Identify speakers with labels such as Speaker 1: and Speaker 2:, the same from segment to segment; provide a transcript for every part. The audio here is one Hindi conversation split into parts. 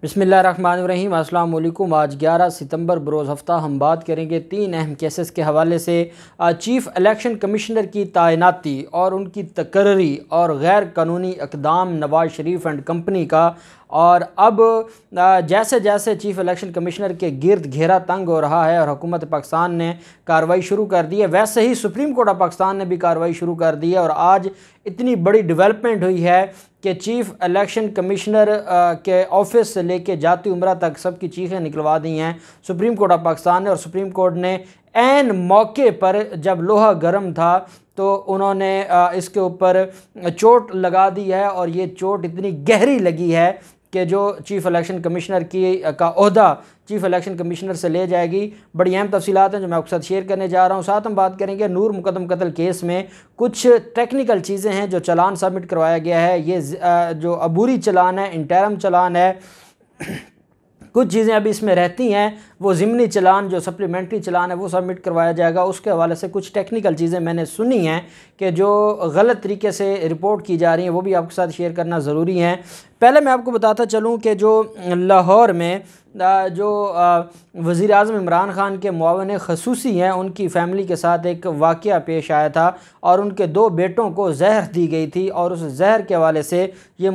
Speaker 1: बिस्मिल्लाहिर्रहमानिर्रहीम। अस्सलाम वालेकुम। आज 11 सितंबर बरोज़ हफ्ता हम बात करेंगे 3 अहम केसेस के हवाले से। चीफ़ इलेक्शन कमिश्नर की तैनाती और उनकी तकर्री और गैर कानूनी इक़दाम नवाज़ शरीफ एंड कंपनी का। और अब जैसे जैसे चीफ़ इलेक्शन कमिश्नर के गिर्द घेरा तंग हो रहा है और हुकूमत पाकिस्तान ने कार्रवाई शुरू कर दी है, वैसे ही सुप्रीम कोर्ट ऑफ पाकिस्तान ने भी कार्रवाई शुरू कर दी है। और आज इतनी बड़ी डेवलपमेंट हुई है कि चीफ़ इलेक्शन कमिश्नर के ऑफिस से लेके जाती उम्रा तक सबकी चीखें निकलवा दी हैं सुप्रीम कोर्ट ऑफ पाकिस्तान ने। और सुप्रीम कोर्ट ने ऐन मौके पर जब लोहा गर्म था तो उन्होंने इसके ऊपर चोट लगा दी है। और ये चोट इतनी गहरी लगी है कि जो चीफ़ इलेक्शन कमिश्नर का ओहदा चीफ़ इलेक्शन कमिश्नर से ले जाएगी। बड़ी अहम तफसीलात हैं जो मैं आपके साथ शेयर करने जा रहा हूँ। साथ हम बात करेंगे नूर मुकद्दम कत्ल केस में कुछ टेक्निकल चीज़ें हैं जो चालान सबमिट करवाया गया है। ये जो अबूरी चालान है, इंटरम चालान है, कुछ चीज़ें अभी इसमें रहती हैं। वो ज़िमनी चालान जो सप्लीमेंट्री चालान है वो सबमिट करवाया जाएगा। उसके हवाले से कुछ टेक्निकल चीज़ें मैंने सुनी हैं कि जो गलत तरीके से रिपोर्ट की जा रही हैं, वो भी आपके साथ शेयर करना ज़रूरी है। पहले मैं आपको बताता चलूँ कि जो लाहौर में जो वज़ीर आज़म इमरान ख़ान के मुआविन ख़ुसूसी हैं, उनकी फ़ैमिली के साथ एक वाक़या पेश आया था और उनके 2 बेटों को जहर दी गई थी। और उस जहर के हवाले से ये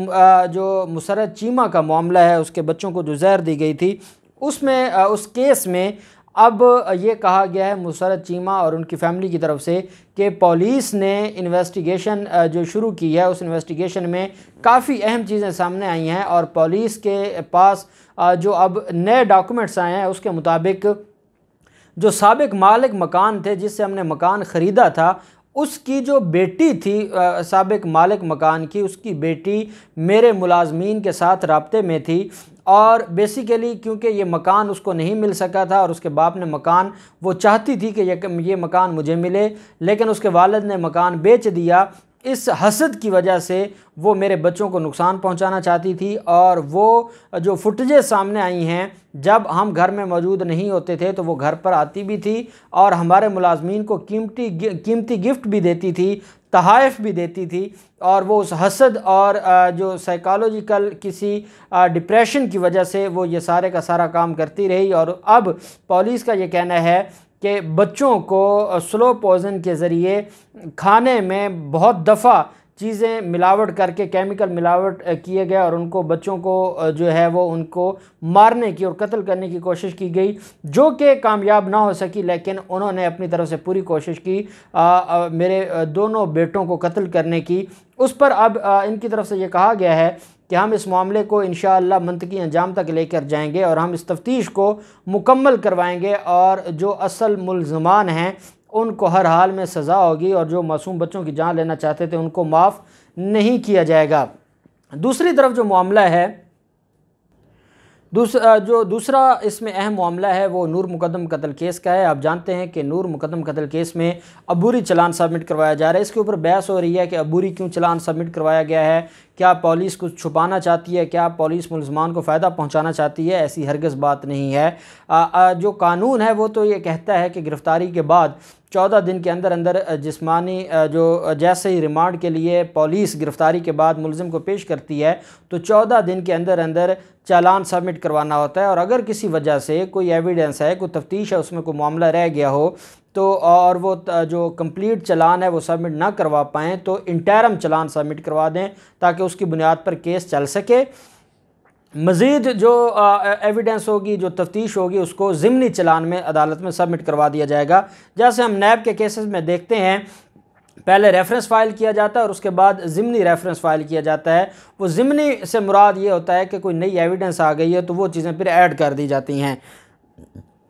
Speaker 1: जो मुसर्रत चीमा का मामला है, उसके बच्चों को जो जहर दी गई थी, उसमें उस केस में अब ये कहा गया है मुसर्रत चीमा और उनकी फ़ैमिली की तरफ से कि पुलिस ने इन्वेस्टिगेशन जो शुरू की है, उस इन्वेस्टिगेशन में काफ़ी अहम चीज़ें सामने आई हैं। और पुलिस के पास जो अब नए डॉक्यूमेंट्स आए हैं, उसके मुताबिक जो साबिक मालिक मकान थे जिससे हमने मकान ख़रीदा था, उसकी जो बेटी थी साबिक मालिक मकान की, उसकी बेटी मेरे मुलाजमीन के साथ राब्ते में थी। और बेसिकली क्योंकि ये मकान उसको नहीं मिल सका था और उसके बाप ने मकान, वो चाहती थी कि ये मकान मुझे मिले, लेकिन उसके वालिद ने मकान बेच दिया। इस हसद की वजह से वो मेरे बच्चों को नुकसान पहुंचाना चाहती थी। और वो जो फुटेजेस सामने आई हैं, जब हम घर में मौजूद नहीं होते थे तो वो घर पर आती भी थी और हमारे मुलाजमीन को कीमती गिफ्ट भी देती थी, तहाइफ भी देती थी। और वो उस हसद और जो साइकोलॉजिकल किसी डिप्रेशन की वजह से वो ये सारे का सारा काम करती रही। और अब पुलिस का ये कहना है कि बच्चों को स्लो पॉइजन के ज़रिए खाने में बहुत दफ़ा चीज़ें मिलावट करके, केमिकल मिलावट किए गए और उनको बच्चों को जो है वो उनको मारने की और कत्ल करने की कोशिश की गई, जो कि कामयाब ना हो सकी। लेकिन उन्होंने अपनी तरफ से पूरी कोशिश की मेरे दोनों बेटों को कत्ल करने की। उस पर अब इनकी तरफ से ये कहा गया है कि हम इस मामले को इंशाअल्लाह मंतकी अंजाम तक लेकर जाएंगे और हम इस तफ्तीश को मुकम्मल करवाएंगे और जो असल मुल्ज़मान हैं उनको हर हाल में सज़ा होगी और जो मासूम बच्चों की जान लेना चाहते थे उनको माफ़ नहीं किया जाएगा। दूसरी तरफ जो मामला है, दूसरा इसमें अहम मामला है वो नूर मुकद्दम कत्ल केस का है। आप जानते हैं कि नूर मुकद्दम कत्ल केस में अबूरी चालान सबमिट करवाया जा रहा है। इसके ऊपर बहस हो रही है कि अबूरी क्यों चालान सबमिट करवाया गया है, क्या पुलिस कुछ छुपाना चाहती है, क्या पुलिस मुल्ज़मान को फ़ायदा पहुंचाना चाहती है। ऐसी हरगिज़ बात नहीं है। जो कानून है वो तो ये कहता है कि गिरफ़्तारी के बाद 14 दिन के अंदर अंदर जिस्मानी जो जैसे ही रिमांड के लिए पुलिस गिरफ़्तारी के बाद मुलज़िम को पेश करती है तो 14 दिन के अंदर अंदर चालान सबमिट करवाना होता है। और अगर किसी वजह से कोई एविडेंस है, कोई तफ्तीश है, उसमें कोई मामला रह गया हो तो और वो जो कंप्लीट चालान है वो सबमिट ना करवा पाएँ तो इंटरम चालान सबमिट करवा दें ताकि उसकी बुनियाद पर केस चल सके। मज़ीद जो एविडेंस होगी, जो तफ्तीश होगी, उसको ज़िमनी चालान में अदालत में सबमिट करवा दिया जाएगा। जैसे हम नैब के केसेस में देखते हैं, पहले रेफरेंस फ़ाइल किया जाता है और उसके बाद ज़िमनी रेफरेंस फ़ाइल किया जाता है। वो ज़िमनी से मुराद ये होता है कि कोई नई एविडेंस आ गई है तो वो चीज़ें फिर ऐड कर दी जाती हैं।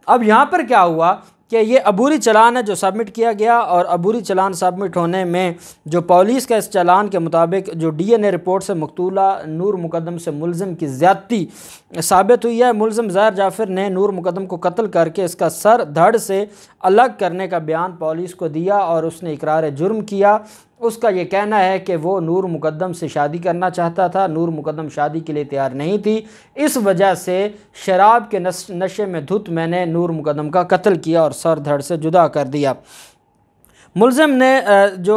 Speaker 1: अब यहाँ पर क्या हुआ कि ये अबूरी चालान है जो सबमिट किया गया और अबूरी चालान सबमिट होने में जो पुलिस का इस चालान के मुताबिक जो DNA रिपोर्ट से मकतूला नूर मुकद्दम से मुल्ज़िम की ज़्यादती साबित हुई है। मुल्ज़िम ज़ाहिर जाफ़र ने नूर मुकद्दम को कत्ल करके इसका सर धड़ से अलग करने का बयान पुलिस को दिया और उसने इकरार जुर्म किया। उसका ये कहना है कि वो नूर मुकद्दम से शादी करना चाहता था, नूर मुकद्दम शादी के लिए तैयार नहीं थी। इस वजह से शराब के नशे में धुत मैंने नूर मुकद्दम का कत्ल किया और सर धड़ से जुदा कर दिया। मुल्ज़िम ने जो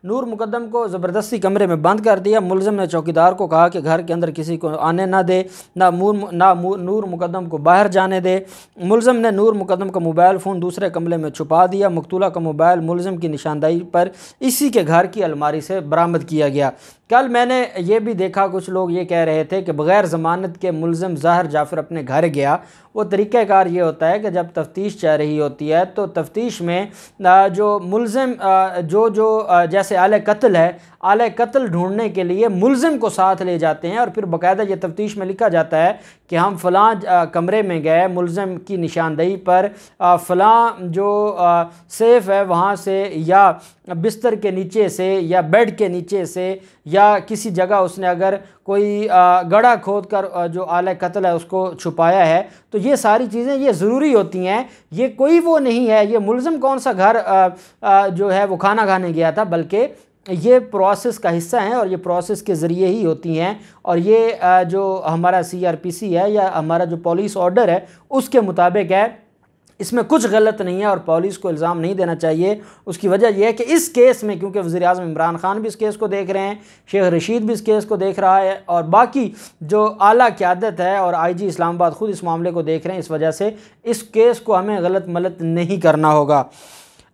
Speaker 1: नूर मुकद्दम को ज़बरदस्ती कमरे में बंद कर दिया। मुलज़िम ने चौकीदार को कहा कि घर के अंदर किसी को आने ना दे, नूर मुकद्दम को बाहर जाने दे। मुलज़िम ने नूर मुकद्दम का मोबाइल फ़ोन दूसरे कमरे में छुपा दिया। मकतूला का मोबाइल मुलज़िम की निशानदेही पर इसी के घर की अलमारी से बरामद किया गया। कल मैंने ये भी देखा, कुछ लोग ये कह रहे थे कि बग़ैर ज़मानत के मुलज़िम ज़ाहिर जाफ़र अपने घर गया। वो तरीक़ाकार ये होता है कि जब तफ्तीश चल रही होती है तो तफ्तीश में जो मुलज़िम जैसे आले कत्ल है, आले कत्ल ढूंढने के लिए मुलज़िम को साथ ले जाते हैं और फिर बाकायदा ये तफ्तीश में लिखा जाता है कि हम फ़लाँ कमरे में गए, मुलज़िम की निशानदेही पर फ़लाँ जो सेफ़ है वहाँ से या बिस्तर के नीचे से या बेड के नीचे से या किसी जगह उसने अगर कोई गड्ढा खोद कर जो आले कत्ल है उसको छुपाया है। तो ये सारी चीज़ें ये ज़रूरी होती हैं। ये कोई वो नहीं है ये मुलज़िम कौन सा घर जो है वो खाना खाने गया था, बल्कि ये प्रोसेस का हिस्सा हैं और ये प्रोसेस के ज़रिए ही होती हैं। और ये जो हमारा CRPC है या हमारा जो पुलिस ऑर्डर है उसके मुताबिक है, इसमें कुछ गलत नहीं है और पुलिस को इल्ज़ाम नहीं देना चाहिए। उसकी वजह यह है कि इस केस में क्योंकि वज़ीर-ए-आज़म इमरान खान भी इस केस को देख रहे हैं, शेख रशीद भी इस केस को देख रहा है और बाकी जो आला क़यादत है और IG इस्लामाबाद ख़ुद इस मामले को देख रहे हैं। इस वजह से इस केस को हमें गलत मलत नहीं करना होगा।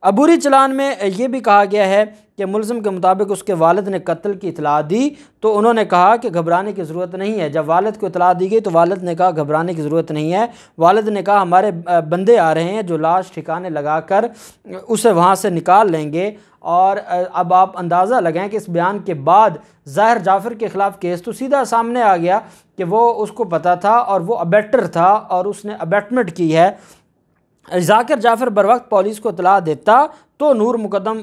Speaker 1: अबूरी चलान में ये भी कहा गया है कि मुलज़िम के मुताबिक उसके वालिद ने कत्ल की इतला दी तो उन्होंने कहा कि घबराने की ज़रूरत नहीं है। जब वालिद को इतला दी गई तो वालिद ने कहा घबराने की ज़रूरत नहीं है। वालिद ने कहा हमारे बंदे आ रहे हैं जो लाश ठिकाने लगा कर उसे वहाँ से निकाल लेंगे। और अब आप अंदाज़ा लगाएं कि इस बयान के बाद ज़ाहिर जाफ़र के ख़िलाफ़ केस तो सीधा सामने आ गया कि वो उसको पता था और वो अबेटर था और उसने अबेटमेंट की है। ज़ाकिर जाफ़र बर वक्त पुलिस को इतला देता तो नूर मुकद्दम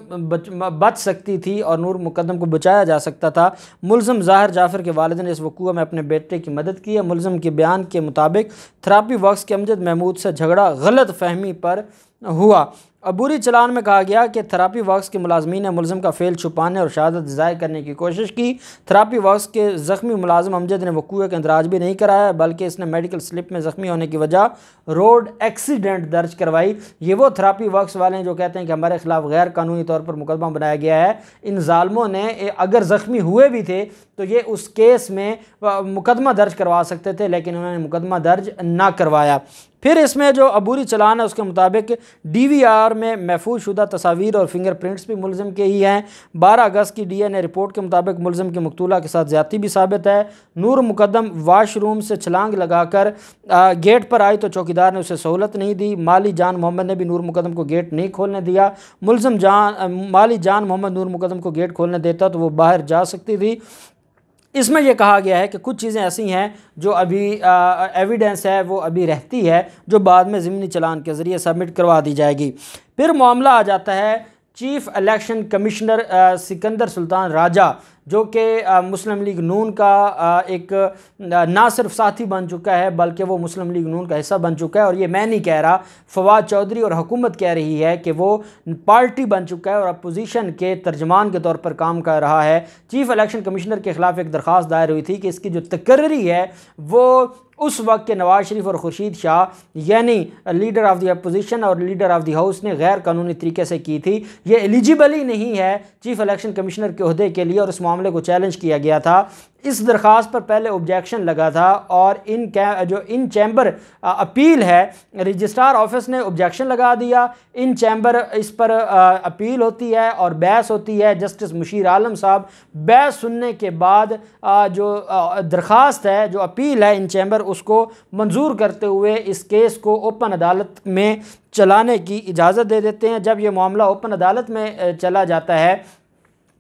Speaker 1: बच सकती थी और नूर मुकद्दम को बचाया जा सकता था। मुलज़िम ज़ाहिर जाफ़र के वालिद ने इस वक़ूअ में अपने बेटे की मदद की है। मुलज़िम के बयान के मुताबिक थेरेपी वर्क्स के अमजद महमूद से झगड़ा गलत फहमी पर हुआ। अबूरी चलान में कहा गया कि थेरेपी वर्क्स के मुलाजमीन ने मुलज़िम का फेल छुपाने और शहादत ज़ाहिर करने की कोशिश की। थेरेपी वर्क्स के ज़ख्मी मुलाजिम अमजद ने वक़ूअ का इंदराज भी नहीं कराया बल्कि इसने मेडिकल स्लिप में ज़ख्मी होने की वजह रोड एक्सीडेंट दर्ज करवाई। ये वो थेरेपी वर्क्स वाले हैं जो कहते हैं कि हमारे खिलाफ गैर कानूनी तौर पर मुकदमा बनाया गया है। इन ज़ालिमों ने अगर ज़ख्मी हुए भी थे तो ये उस केस में मुकदमा दर्ज करवा सकते थे, लेकिन उन्होंने मुकदमा दर्ज ना करवाया। फिर इसमें जो अबूरी चलान है उसके मुताबिक DVR में महफूज शुदा तस्वीर और फिंगरप्रिंट्स भी मुलज़िम के ही हैं। 12 अगस्त की DNA रिपोर्ट के मुताबिक मुलज़िम की मकतूला के साथ ज़्यादती भी साबित है। नूर मुकद्दम वाशरूम से छलांग लगाकर गेट पर आई तो चौकीदार ने उसे सहूलत नहीं दी। माली जान मोहम्मद ने भी नूर मुकद्दम को गेट नहीं खोलने दिया। माली जान मोहम्मद नूर मुकद्दम को गेट खोलने देता तो वो बाहर जा सकती थी। इसमें यह कहा गया है कि कुछ चीज़ें ऐसी हैं जो अभी एविडेंस है वो अभी रहती है जो बाद में ज़िमनी चलान के ज़रिए सबमिट करवा दी जाएगी। फिर मामला आ जाता है chief election commissioner Sikandar Sultan Raja जो कि मुस्लिम लीग नून का एक ना सिर्फ साथी बन चुका है बल्कि वो मुस्लिम लीग नून का हिस्सा बन चुका है। और ये मैं नहीं कह रहा, फवाद चौधरी और हुकूमत कह रही है कि वो पार्टी बन चुका है और अपोजिशन के तर्जमान के तौर पर काम कर रहा है। चीफ़ इलेक्शन कमिश्नर के ख़िलाफ़ एक दरख्वास्त दायर हुई थी कि इसकी जो तकर्री है वो उस वक्त के नवाज शरीफ और खुर्शीद शाह यानी लीडर ऑफ़ द अपोजिशन और लीडर ऑफ़ द हाउस ने गैर कानूनी तरीके से की थी। ये एलिजिबल ही नहीं है चीफ़ इलेक्शन कमिश्नर के ओहदे के लिए और इस मामले को चैलेंज किया गया था। इस दरख्वास्त पर पहले ऑब्जेक्शन लगा था और इन चैम्बर अपील है रजिस्ट्रार ऑफिस ने ऑब्जेक्शन लगा दिया। इन चैम्बर इस पर अपील होती है और बहस होती है। जस्टिस मुशीर आलम साहब बहस सुनने के बाद जो दरख्वास्त है जो अपील है इन चैम्बर उसको मंजूर करते हुए इस केस को ओपन अदालत में चलाने की इजाज़त दे देते हैं। जब ये मामला ओपन अदालत में चला जाता है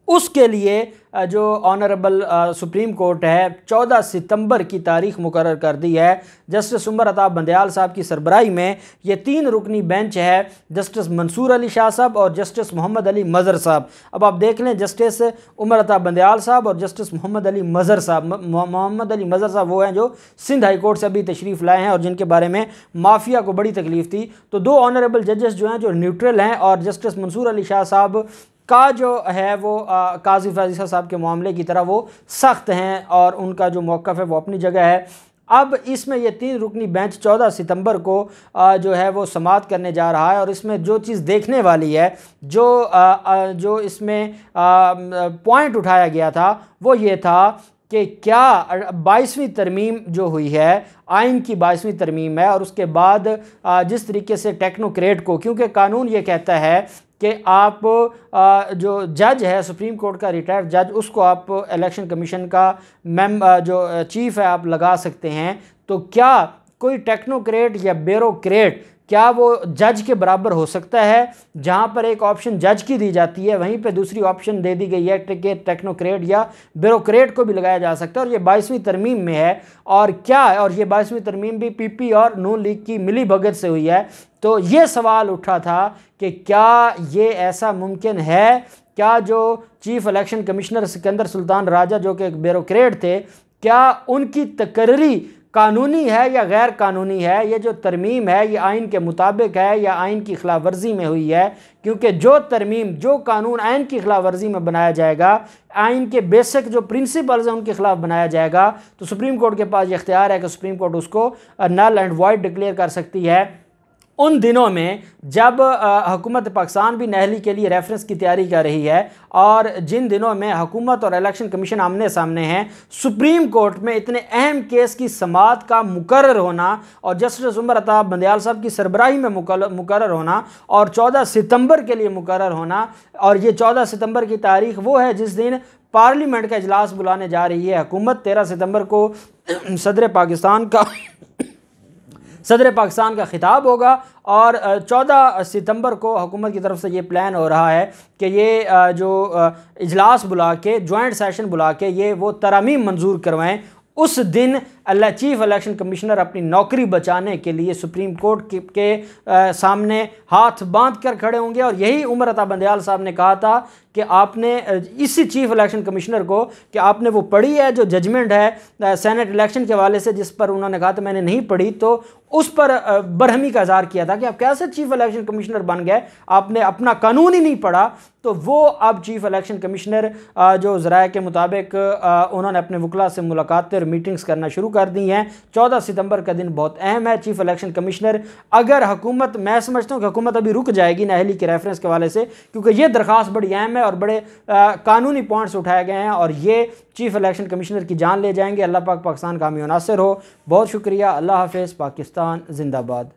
Speaker 1: उसके लिए जो ऑनरेबल सुप्रीम कोर्ट है 14 सितंबर की तारीख मुकर्रर कर दी है। जस्टिस उमर अता बंदयाल साहब की सरबराही में ये 3 रुकनी बेंच है, जस्टिस मंसूर अली शाह साहब और जस्टिस मोहम्मद अली मज़हर साहब। अब आप देख लें जस्टिस उमर अता बंदयाल साहब और जस्टिस मोहम्मद अली मज़हर साहब। मोहम्मद अली मज़हर साहब वो हैं जो सिंध हाई कोर्ट से अभी तशरीफ़ लाए हैं और जिनके बारे में माफिया को बड़ी तकलीफ़ थी। तो 2 ऑनरेबल जजेस जो हैं जो न्यूट्रल हैं और जस्टिस मंसूर अली शाह साहब का जो है वो काजी फाजिसा साहब के मामले की तरह वो सख्त हैं और उनका जो मौक़िफ़ है वो अपनी जगह है। अब इसमें ये 3 रुकनी बेंच 14 सितंबर को जो है वो समाअत करने जा रहा है। और इसमें जो चीज़ देखने वाली है, जो इसमें पॉइंट उठाया गया था वो ये था कि क्या 22वीं तरमीम जो हुई है, आइन की 22वीं तरमीम है, और उसके बाद जिस तरीके से टेक्नोक्रेट को, क्योंकि कानून ये कहता है कि आप जो जज है सुप्रीम कोर्ट का रिटायर्ड जज, उसको आप इलेक्शन कमीशन का जो चीफ है आप लगा सकते हैं, तो क्या कोई टेक्नोक्रेट या ब्यूरोक्रेट क्या वो जज के बराबर हो सकता है? जहां पर एक ऑप्शन जज की दी जाती है वहीं पे दूसरी ऑप्शन दे दी गई है कि टेक्नोक्रेट या ब्यूरोक्रेट को भी लगाया जा सकता है, और ये 22वीं तरमीम में है। और ये 22वीं तरमीम भी पीपी और नून लीग की मिली भगत से हुई है। तो ये सवाल उठा था कि क्या ये ऐसा मुमकिन है, क्या जो chief election commissioner Sikandar Sultan Raja जो कि एक ब्यूरोक्रेट थे, क्या उनकी तकर्री कानूनी है या गैर कानूनी है? ये जो तरमीम है ये आइन के मुताबिक है या आइन की खिलाफ वर्जी में हुई है? क्योंकि जो कानून आइन की खिलाफ वर्जी में बनाया जाएगा, आइन के बेसिक जो प्रिंसिपल्स हैं उनके खिलाफ बनाया जाएगा, तो सुप्रीम कोर्ट के पास ये इख्तियार है कि सुप्रीम कोर्ट उसको नल एंड वॉइड डिक्लेयर कर सकती है। उन दिनों में जब हुकूमत पाकिस्तान भी नहली के लिए रेफरेंस की तैयारी कर रही है, और जिन दिनों में हुकूमत और इलेक्शन कमीशन आमने सामने हैं, सुप्रीम कोर्ट में इतने अहम केस की समाअत का मुकर्रर होना और जस्टिस उमर अता बंदयाल साहब की सरबराही में मुकर्रर होना और 14 सितंबर के लिए मुकर्रर होना, और ये 14 सितंबर की तारीख वो है जिस दिन पार्लियामेंट का इजलास बुलाने जा रही है हुकूमत। 13 सितंबर को सदर पाकिस्तान का खिताब होगा, और 14 सितंबर को हुकूमत की तरफ से ये प्लान हो रहा है कि ये जो इजलास बुला के, जॉइंट सेशन बुला के ये वो तरामीम मंजूर करवाएं। उस दिन चीफ इलेक्शन कमिश्नर अपनी नौकरी बचाने के लिए सुप्रीम कोर्ट के सामने हाथ बांध कर खड़े होंगे। और यही उमर अता बंदयाल साहब ने कहा था कि आपने इसी चीफ इलेक्शन कमिश्नर को कि आपने वो पढ़ी है जो जजमेंट है सेनेट इलेक्शन के हवाले से, जिस पर उन्होंने कहा था मैंने नहीं पढ़ी, तो उस पर बरहमी का इज़हार किया था कि आप कैसे चीफ इलेक्शन कमिश्नर बन गए, आपने अपना कानून ही नहीं पढ़ा। तो वो अब चीफ इलेक्शन कमिश्नर जो ज़राए के मुताबिक उन्होंने अपने वकला से मुलाकातें और मीटिंग्स करना शुरू कर दी हैं। 14 सितंबर का दिन बहुत अहम है। चीफ इलेक्शन कमिश्नर, अगर हुकूमत, मैं समझता हूँ कि हुकूमत अभी रुक जाएगी नहली के रेफरेंस के हवाले से, क्योंकि ये दरख्वास्त बड़ी अहम है और बड़े कानूनी पॉइंट्स उठाए गए हैं, और ये चीफ इलेक्शन कमिश्नर की जान ले जाएंगे। अल्लाह पाक पाकिस्तान का हामी नासिर हो। बहुत शुक्रिया। अल्लाह हाफ़िज़। पाकिस्तान जिंदाबाद।